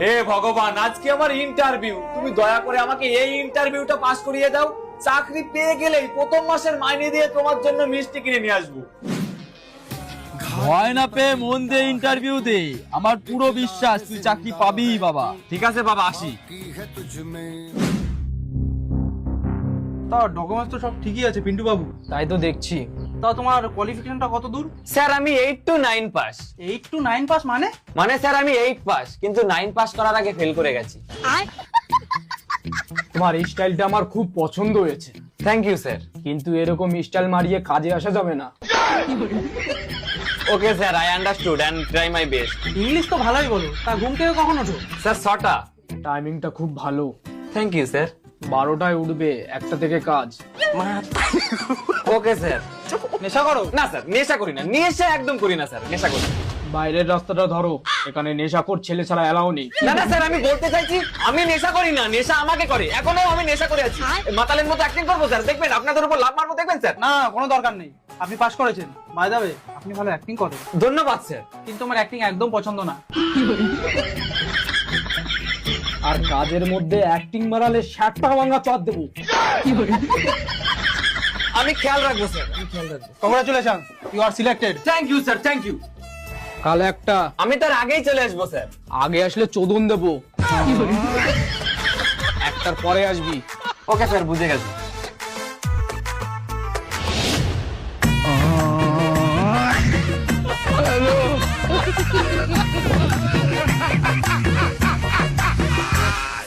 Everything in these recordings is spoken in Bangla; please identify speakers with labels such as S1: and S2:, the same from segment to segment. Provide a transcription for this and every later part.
S1: হে ভগবান, আজকে আমার ইন্টারভিউ, তুমি দয়া করে আমাকে এই ইন্টারভিউটা পাস করিয়ে দাও। চাকরি পেয়ে গেলেই প্রথম মাসের মাইনে দিয়ে তোমার জন্য মিষ্টি কিনে নিয়ে আসবো।
S2: ভয় না পেয়ে মন দিয়ে ইন্টারভিউ দে, আমার পুরো বিশ্বাস তুই চাকরি পাবি বাবা।
S1: ঠিক আছে বাবা, আসি।
S3: তা ডকুমেন্টস তো সব ঠিকই আছে পিন্টু বাবু।
S4: তাই তো দেখছি।
S3: তা তোমার কোয়ালিফিকেশনটা কত দূর?
S1: স্যার আমি 8 to 9 পাস।
S3: 8 to 9 পাস মানে?
S1: মানে স্যার আমি 8 পাস, কিন্তু 9 পাস করার আগে ফেল করে গেছি।
S4: তোমার এই স্টাইলটা আমার খুব পছন্দ হয়েছে,
S1: থ্যাংক ইউ স্যার।
S4: কিন্তু এরকম স্টাইল মারিয়ে কাজে আসা যাবে না।
S1: Okay sir, I understood and try my best.
S3: English তো ভালোই বলো। তা ঘুম থেকে কখন ওঠো?
S1: স্যার 6টা।
S4: টাইমিংটা খুব ভালো।
S1: Thank you sir.
S4: 12টায় উঠবে, 1টা থেকে কাজ।
S1: Okay sir.
S3: নেশা করো?
S1: না স্যার, নেশা করি না, নেশা একদম করি না স্যার, নেশা করি না।
S4: বাইরের রাস্তাটা ধরো, এখানে নেশাখোর ছেলে ছাড়া এলাও নেই।
S1: না না স্যার, আমি বলতে চাইছি আমি নেশা করি না, নেশা আমাকে করে। এখনো আমি নেশা করে আছি। মাতালের মতো অ্যাক্টিং করবো স্যার, দেখবেন আপনাদের উপর লাভ মারবো, দেখবেন স্যার।
S3: না, কোনো দরকার নেই। আপনি পাস করেছেন, বাই দ্য ওয়ে আপনি ভালো অ্যাক্টিং করেন।
S1: ধন্যবাদ স্যার।
S3: কিন্তু আমার অ্যাক্টিং একদম পছন্দ না।
S4: আর কাজের মধ্যে অ্যাক্টিং মারালে 60টা ভাঙা চট দেবো।
S1: আমি খেয়াল রাখবো স্যার, আমি খেয়াল রাখবো।
S3: Congratulation, you are selected.
S1: Thank you sir, thank you.
S4: কাল একটা
S1: আমি তার আগেই চলে আসবো স্যার।
S4: আগে আসলে চোদন দেবো, একটার পরে আসবি।
S1: ওকে স্যার, বুঝে গেছি।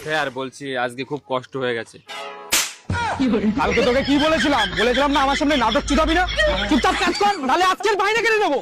S1: স্যার বলছি আজকে খুব কষ্ট হয়ে গেছে।
S4: কালকে তোকে কি বলেছিলাম? বলেছিলাম না আমার সামনে নাটক চুদাবি না? চুপচাপ কাজ কর, নাহলে আজকের বাইরে কেটে দেবো।